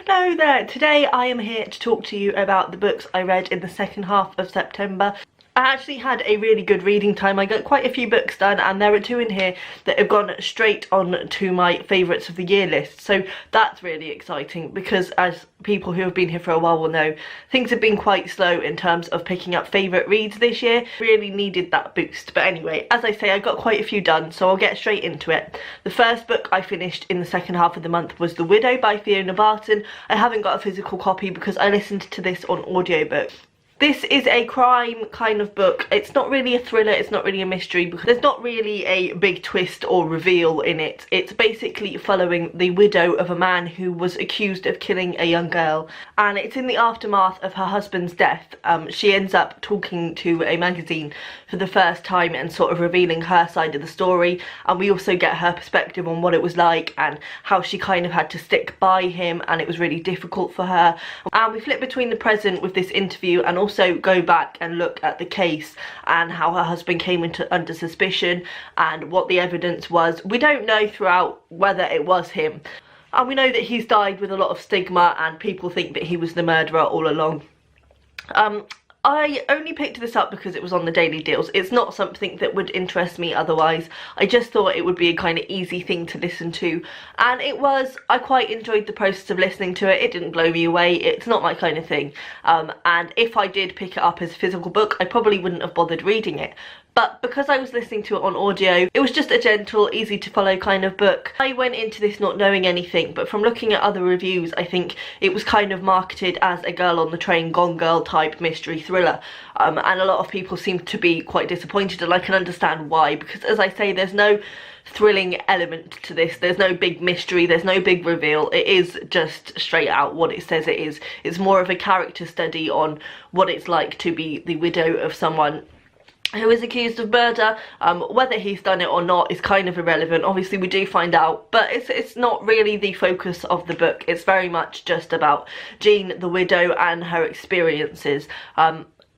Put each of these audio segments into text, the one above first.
Hello there, today I am here to talk to you about the books I read in the second half of September. I actually had a really good reading time. I got quite a few books done and there are two in here that have gone straight on to my favourites of the year list. So that's really exciting because, as people who have been here for a while will know, things have been quite slow in terms of picking up favourite reads this year. Really needed that boost. But anyway, as I say, I got quite a few done, so I'll get straight into it. The first book I finished in the second half of the month was The Widow by Fiona Barton. I haven't got a physical copy because I listened to this on audiobook. This is a crime kind of book. It's not really a thriller, it's not really a mystery because there's not really a big twist or reveal in it. It's basically following the widow of a man who was accused of killing a young girl, and it's in the aftermath of her husband's death. She ends up talking to a magazine for the first time and sort of revealing her side of the story, and we also get her perspective on what it was like and how she kind of had to stick by him and it was really difficult for her. And we flip between the present with this interview and also go back and look at the case and how her husband came under suspicion and what the evidence was. We don't know throughout whether it was him, and we know that he's died with a lot of stigma and people think that he was the murderer all along. I only picked this up because it was on the daily deals. It's not something that would interest me otherwise. I just thought it would be a kind of easy thing to listen to, and it was. I quite enjoyed the process of listening to it. It didn't blow me away. It's not my kind of thing, and if I did pick it up as a physical book, I probably wouldn't have bothered reading it. But because I was listening to it on audio, it was just a gentle, easy to follow kind of book. I went into this not knowing anything, but from looking at other reviews, I think it was kind of marketed as a Girl on the Train, Gone Girl type mystery thriller. And a lot of people seem to be quite disappointed, and I can understand why, because as I say, there's no thrilling element to this. There's no big mystery, there's no big reveal. It is just straight out what it says it is. It's more of a character study on what it's like to be the widow of someone who is accused of murder. Whether he's done it or not is kind of irrelevant. Obviously we do find out, but it's not really the focus of the book. It's very much just about Jean, the widow, and her experiences.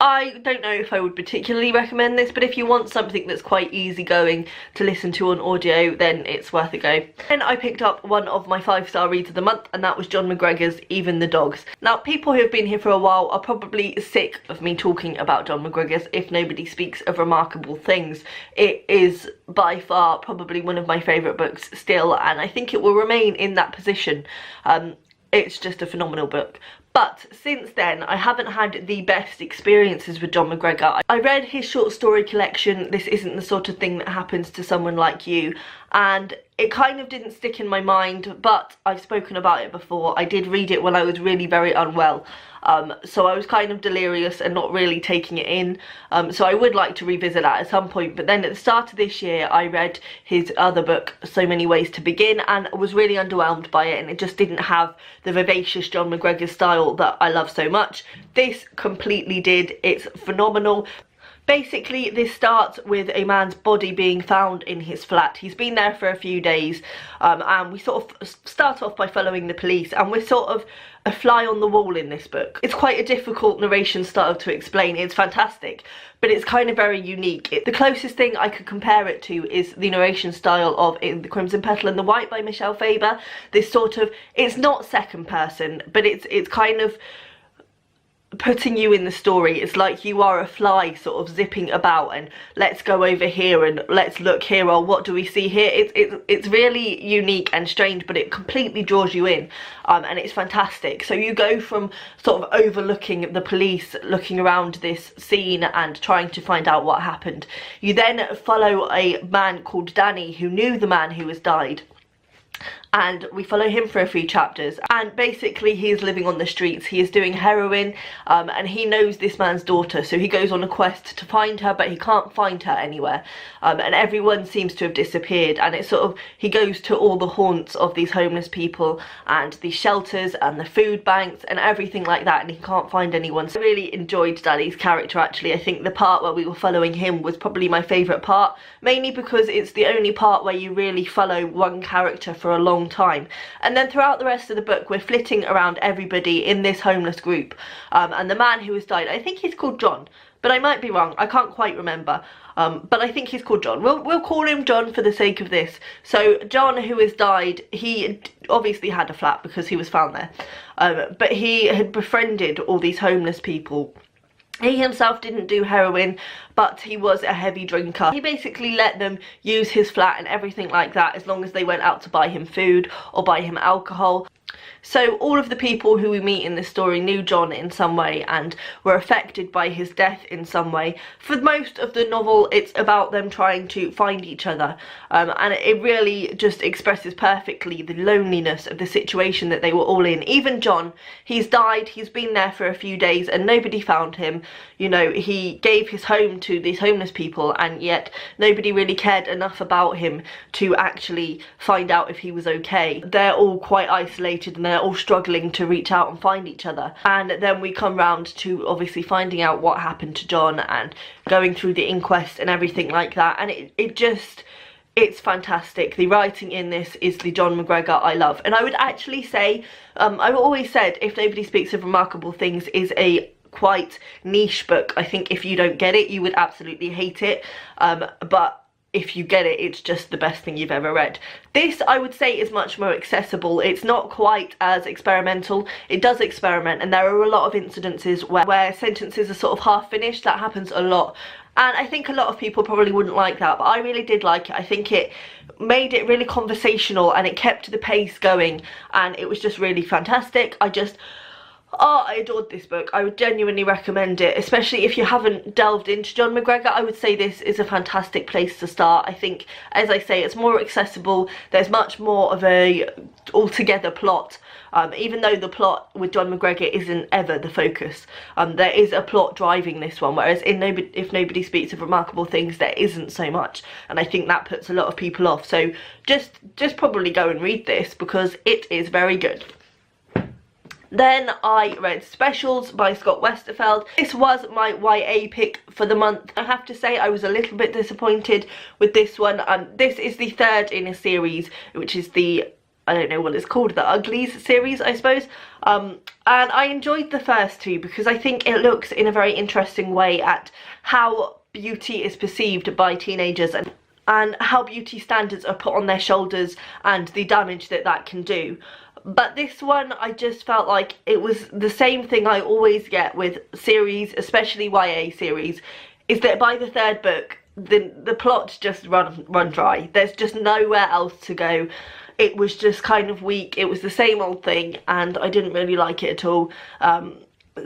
I don't know if I would particularly recommend this, but if you want something that's quite easygoing to listen to on audio, then it's worth a go. Then I picked up one of my 5-star reads of the month, and that was John McGregor's Even the Dogs. Now, people who have been here for a while are probably sick of me talking about John McGregor's If Nobody Speaks of Remarkable Things. It is by far probably one of my favourite books still, and I think it will remain in that position. It's just a phenomenal book. But since then, I haven't had the best experiences with John McGregor. I read his short story collection, This Isn't the Sort of Thing That Happens to Someone Like You, and it kind of didn't stick in my mind, but I've spoken about it before. I did read it when I was really very unwell, so I was kind of delirious and not really taking it in, so I would like to revisit that at some point. But then at the start of this year I read his other book, So Many Ways to Begin, and was really underwhelmed by it, and it just didn't have the vivacious John McGregor style that I love so much. This completely did. It's phenomenal. Basically, this starts with a man's body being found in his flat. He's been there for a few days, and we sort of start off by following the police, and we're sort of a fly on the wall in this book. It's quite a difficult narration style to explain. It's fantastic, but it's kind of very unique. The closest thing I could compare it to is the narration style of In the Crimson Petal and the White by Michelle Faber. This sort of, it's not second person, but it's kind of putting you in the story. It's like you are a fly sort of zipping about, and let's go over here and let's look here, or what do we see here. It's really unique and strange, but it completely draws you in, and it's fantastic. So you go from sort of overlooking the police, looking around this scene and trying to find out what happened. You then follow a man called Danny who knew the man who has died, and we follow him for a few chapters, and basically he is living on the streets. He is doing heroin, and he knows this man's daughter, so he goes on a quest to find her, but he can't find her anywhere, and everyone seems to have disappeared. And it's sort of, he goes to all the haunts of these homeless people and the shelters and the food banks and everything like that, and he can't find anyone. So I really enjoyed Danny's character, actually. I think the part where we were following him was probably my favourite part, mainly because it's the only part where you really follow one character for a long time. And then throughout the rest of the book we're flitting around everybody in this homeless group, and the man who has died, I think he's called John, but I might be wrong, I can't quite remember. but I think he's called John. We'll call him John for the sake of this. So John, who has died, he obviously had a flat because he was found there, but he had befriended all these homeless people. He himself didn't do heroin, but he was a heavy drinker. He basically let them use his flat and everything like that as long as they went out to buy him food or buy him alcohol. So all of the people who we meet in this story knew John in some way and were affected by his death in some way. For most of the novel, it's about them trying to find each other, and it really just expresses perfectly the loneliness of the situation that they were all in. Even John, he's died, he's been there for a few days and nobody found him. You know, he gave his home to these homeless people and yet nobody really cared enough about him to actually find out if he was okay. They're all quite isolated and they're all struggling to reach out and find each other. And then we come round to obviously finding out what happened to John and going through the inquest and everything like that. And it's fantastic. The writing in this is the John McGregor I love. And I would actually say, I've always said If Nobody Speaks of Remarkable Things is a quite niche book. I think if you don't get it, you would absolutely hate it. But if you get it, it's just the best thing you've ever read. This, I would say, is much more accessible. It's not quite as experimental. It does experiment, and there are a lot of incidences where sentences are sort of half finished. That happens a lot. And I think a lot of people probably wouldn't like that, but I really did like it. I think it made it really conversational and it kept the pace going, and it was just really fantastic. I adored this book. I would genuinely recommend it, especially if you haven't delved into John McGregor. I would say this is a fantastic place to start. I think, as I say, it's more accessible. There's much more of a altogether plot, even though the plot with John McGregor isn't ever the focus. There is a plot driving this one, whereas in If Nobody Speaks of Remarkable Things, there isn't so much, and I think that puts a lot of people off. So just probably go and read this because it is very good. Then I read Specials by Scott Westerfeld. This was my YA pick for the month. I have to say I was a little bit disappointed with this one. This is the third in a series, which is the, I don't know what it's called, the Uglies series, I suppose. And I enjoyed the first two because I think it looks in a very interesting way at how beauty is perceived by teenagers and how beauty standards are put on their shoulders and the damage that that can do. But this one, I just felt like it was the same thing I always get with series, especially YA series, is that by the third book, the plots just run dry. There's just nowhere else to go. It was just kind of weak. It was the same old thing, and I didn't really like it at all.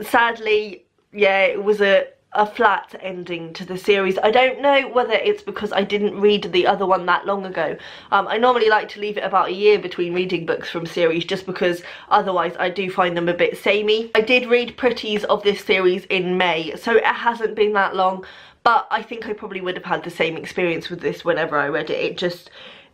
Sadly, yeah, it was a flat ending to the series. I don't know whether it's because I didn't read the other one that long ago. I normally like to leave it about a year between reading books from series just because otherwise I do find them a bit samey. I did read Pretties of this series in May, so it hasn't been that long, but I think I probably would have had the same experience with this whenever I read it.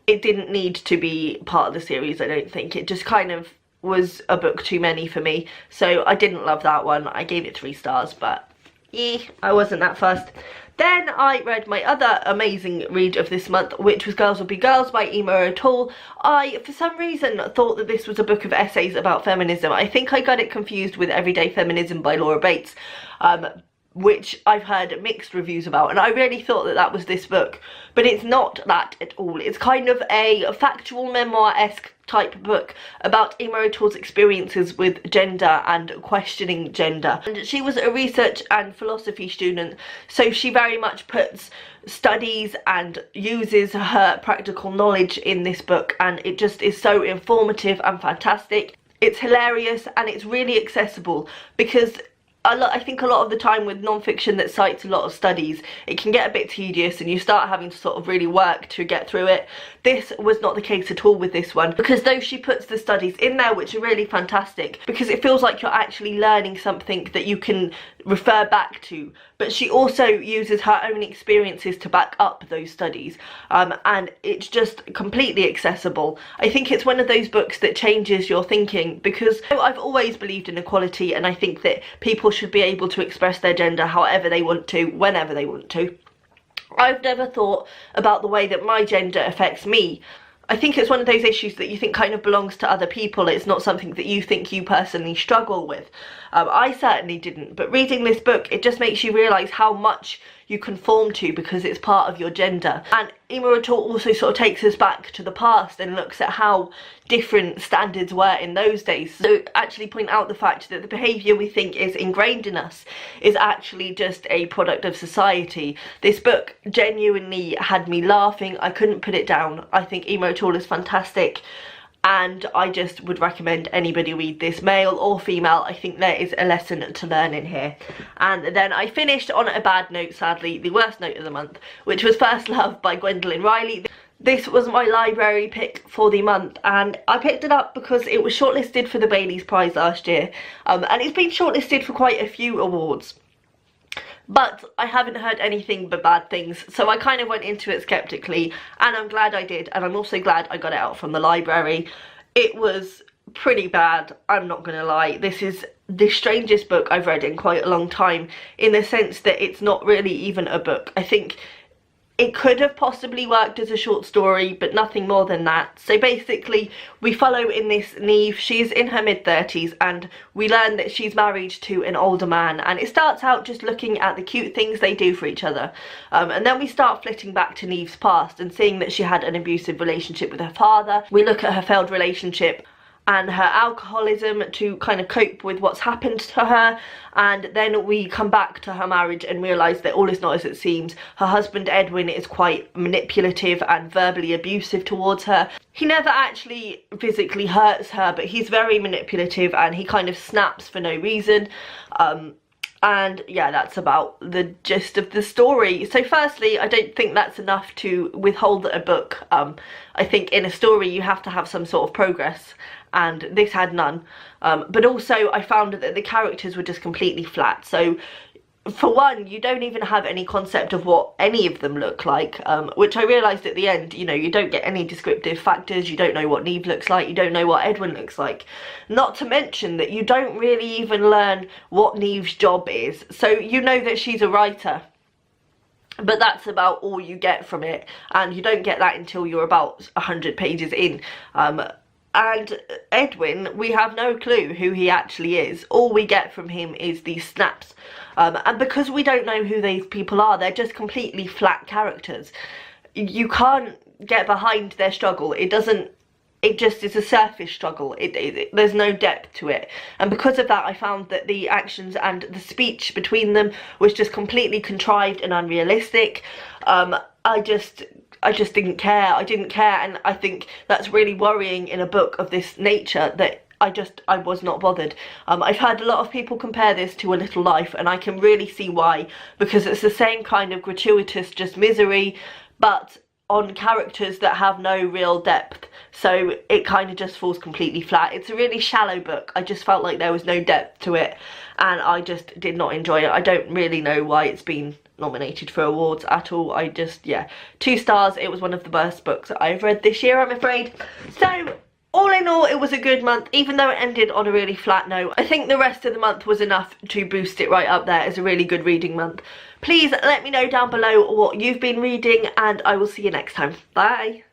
It didn't need to be part of the series, I don't think. It just kind of was a book too many for me, so I didn't love that one. I gave it 3 stars, but yeah, I wasn't that fussed. Then I read my other amazing read of this month, which was Girls Will Be Girls by Emma O'Toole. I, for some reason, thought that this was a book of essays about feminism. I think I got it confused with Everyday Feminism by Laura Bates, which I've heard mixed reviews about, and I really thought that that was this book, but it's not that at all. It's kind of a factual memoir-esque type book about Emma O'Toole's experiences with gender and questioning gender. And she was a research and philosophy student, so she very much puts studies and uses her practical knowledge in this book, and it just is so informative and fantastic. It's hilarious and it's really accessible because I think a lot of the time with non-fiction that cites a lot of studies, it can get a bit tedious and you start having to sort of really work to get through it. This was not the case at all with this one, because though she puts the studies in there, which are really fantastic, because it feels like you're actually learning something that you can refer back to, but she also uses her own experiences to back up those studies, and it's just completely accessible. I think it's one of those books that changes your thinking, because I've always believed in equality, and I think that people should be able to express their gender however they want to, whenever they want to. I've never thought about the way that my gender affects me. I think it's one of those issues that you think kind of belongs to other people. It's not something that you think you personally struggle with. I certainly didn't, but reading this book, it just makes you realise how much you conform to because it's part of your gender. And Imarator also sort of takes us back to the past and looks at how different standards were in those days. So actually point out the fact that the behaviour we think is ingrained in us is actually just a product of society. This book genuinely had me laughing. I couldn't put it down. I think Imarator is fantastic, and I just would recommend anybody read this, male or female. I think there is a lesson to learn in here. And then I finished on a bad note, sadly, the worst note of the month, which was First Love by Gwendolyn Riley. This was my library pick for the month, and I picked it up because it was shortlisted for the Bailey's Prize last year, and it's been shortlisted for quite a few awards. But I haven't heard anything but bad things, so I kind of went into it skeptically, and I'm glad I did, and I'm also glad I got it out from the library. It was pretty bad, I'm not gonna lie. This is the strangest book I've read in quite a long time, in the sense that it's not really even a book. I think it could have possibly worked as a short story, but nothing more than that. So basically, we follow in this Neve. She's in her mid-30s, and we learn that she's married to an older man. And it starts out just looking at the cute things they do for each other. And then we start flitting back to Neve's past and seeing that she had an abusive relationship with her father. We look at her failed relationship and her alcoholism to kind of cope with what's happened to her, and then we come back to her marriage and realise that all is not as it seems. Her husband Edwin is quite manipulative and verbally abusive towards her. He never actually physically hurts her, but he's very manipulative and he kind of snaps for no reason. And yeah, that's about the gist of the story. So firstly, I don't think that's enough to withhold a book. I think in a story you have to have some sort of progress, and this had none. But also I found that the characters were just completely flat. So for one, you don't even have any concept of what any of them look like, which I realised at the end, you know, you don't get any descriptive factors, you don't know what Neve looks like, you don't know what Edwin looks like. Not to mention that you don't really even learn what Neve's job is. So you know that she's a writer, but that's about all you get from it, and you don't get that until you're about 100 pages in. And Edwin, we have no clue who he actually is. All we get from him is these snaps. And because we don't know who these people are, they're just completely flat characters. You can't get behind their struggle. It just is a surface struggle. There's no depth to it. And because of that, I found that the actions and the speech between them was just completely contrived and unrealistic. I just didn't care. I didn't care, and I think that's really worrying in a book of this nature, that I was not bothered. I've heard a lot of people compare this to A Little Life, and I can really see why, because it's the same kind of gratuitous just misery, but on characters that have no real depth. So it kind of just falls completely flat. It's a really shallow book. I just felt like there was no depth to it, and I just did not enjoy it. I don't really know why it's been nominated for awards at all. Yeah, 2 stars. It was one of the worst books that I've read this year, I'm afraid. So all in all, it was a good month, even though it ended on a really flat note. I think the rest of the month was enough to boost it right up there as a really good reading month. Please let me know down below what you've been reading, and I will see you next time. Bye.